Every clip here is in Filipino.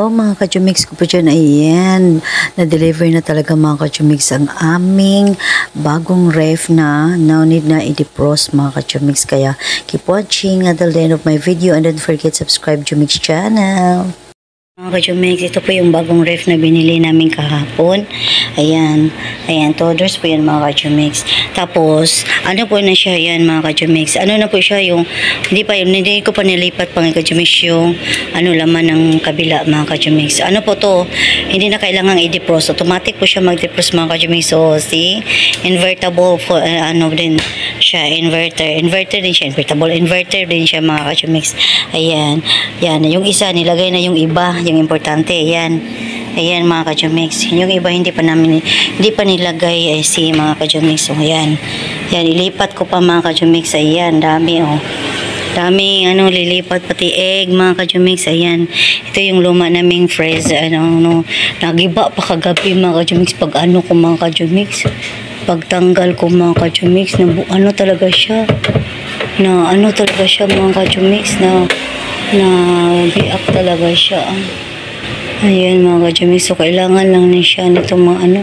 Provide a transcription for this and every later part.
Hello mga ka-Jumix ko po dyan. Ayan, na-deliver na talaga mga ka-Jumix ang aming bagong ref na no need na i-defrost mga ka-Jumix. Kaya keep watching until the end of my video and don't forget subscribe Jumix channel. Mga ka-Jumix, ito po yung bagong ref na binili namin kahapon. Ayan, $2 po yan mga ka-Jumix. Tapos, ano po na siya yan mga ka-Jumix? Ano na po siya yung, hindi ko pa nilipat pa mga ka-Jumix yung laman ng kabila mga ka-Jumix. Ano po to, hindi na kailangang i-defrost. Automatic po siya mag-defrost mga ka-Jumix. So, see, invertible po, din siya, inverter din siya, inverter din siya mga ka-Jumix. Ayan, yung isa, nilagay na yung iba, yung importante, ayan mga ka-Jumix. Yung iba hindi pa nilagay ay si mga ka-Jumix. So ayan, ilipat ko pa mga ka-Jumix. Ayan, dami lilipat pati egg mga ka-Jumix. Ayan, ito yung luma naming freeze, nagiba pa kagabi mga ka-Jumix pag ko mga ka-Jumix, pagtanggal ko mga ka-Jumix, talaga siya mga ka-Jumix, na biak talaga siya. Ayan mga ka-Jumix, so kailangan lang na siya nitong mga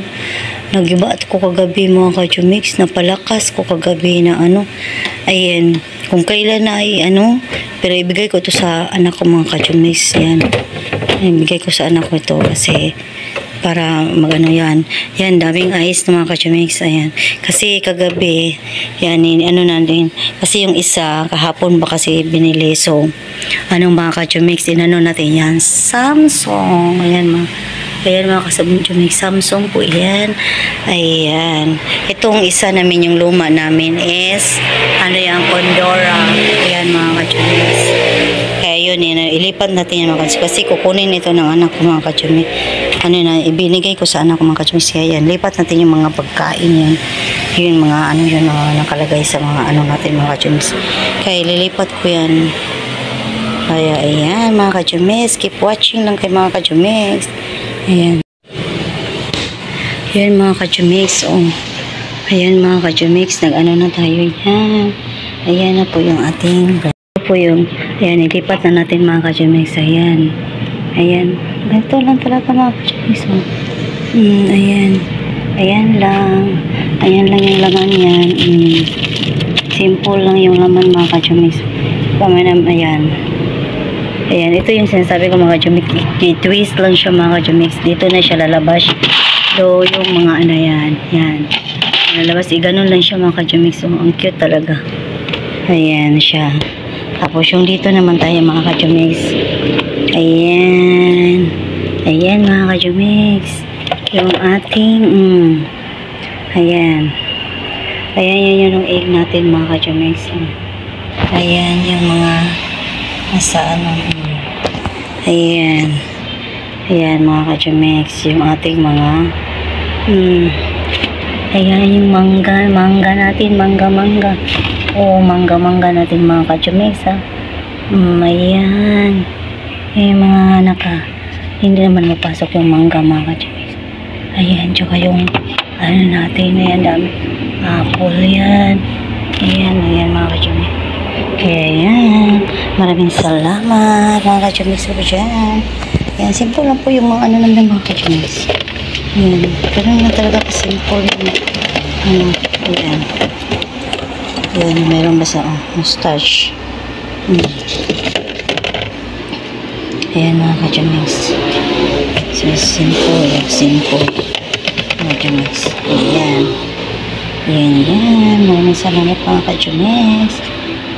nagiba ko kagabi mga ka-Jumix, napalakas ko kagabi na ayan, kung kailan na ay pero ibigay ko ito sa anak ko mga ka-Jumix. Yan, ibigay ko sa anak ko ito kasi para yan, daming ice na mga ka-Jumix. Ayan, kasi kagabi yan, natin, kasi yung isa kahapon ba kasi binili. So mga ka-Jumix, natin yan, Samsung. Ayan mga ka-Jumix, Samsung po yan. Ayan, itong isa namin, yung luma namin is yung Pandora. Ayan mga ka-Jumix. Kaya yun, ilipat natin yan mga ka-Jumix kasi kukunin ito ng anak ko mga ka-Jumix. Ibinigay ko sa anak ko mga ka-Jumix. Kaya yan, lipat natin yung mga pagkain yan. Yung mga yun nakalagay sa mga natin mga ka-Jumix. Kaya ililipat ko yan. Kaya ayan mga ka-Jumix, keep watching lang kay mga ka-Jumix. Ayan. Ayan mga ka-Jumix. Ayan mga ka-Jumix, na tayo yan. Ayan na po yung ating ayan, ilipat na natin mga ka-Jumix. Ayan, ganito lang talaga mga ka-Jumix. Ayan lang yung laman yan. Simple lang yung laman mga ka-Jumix. Ayan, ito yung sinasabi ko mga ka-Jumix, i-twist lang siya mga ka-Jumix, dito na siya lalabas. So yung mga yan lalabas, ganun lang siya mga ka-Jumix. So ang cute talaga. Ayan siya. Tapos yung dito naman tayo mga ka-Jumix. Ayan mga ka-Jumix, yung ating ayan yung egg natin mga ka-Jumix. Ayan yung mga nasa ayan mga ka-Jumix, yung ating mga ayan yung mangga natin, mangga natin mga ka-Jumix. Ayan yung mga hindi naman mapasok yung mangga mga ka-Jumix. Ayan, tsaka yung natin, ayan, dami apple yan. Ayan mga ka-Jumix. Kaya yan, maraming salamat mga ka-Jumix po dyan. Ayan, simple lang po yung mga namin mga ka-Jumix. Ayan, ganun na talaga ka-simple yung ayan, mayroon ba sa mustache. Ayan mga ka-Jumix, so simple mga ka-Jumix. Ayan, maraming salamat mga ka-Jumix.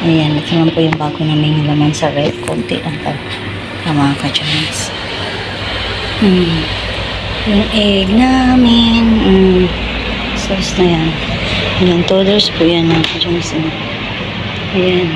Ayan, ito lang po yung bago namin laman sa ref. Konti lang mga ka-Jumix. Yung egg namin, sauce na yan. Ayan, $2 po yan mga ka-Jumix. Ayan.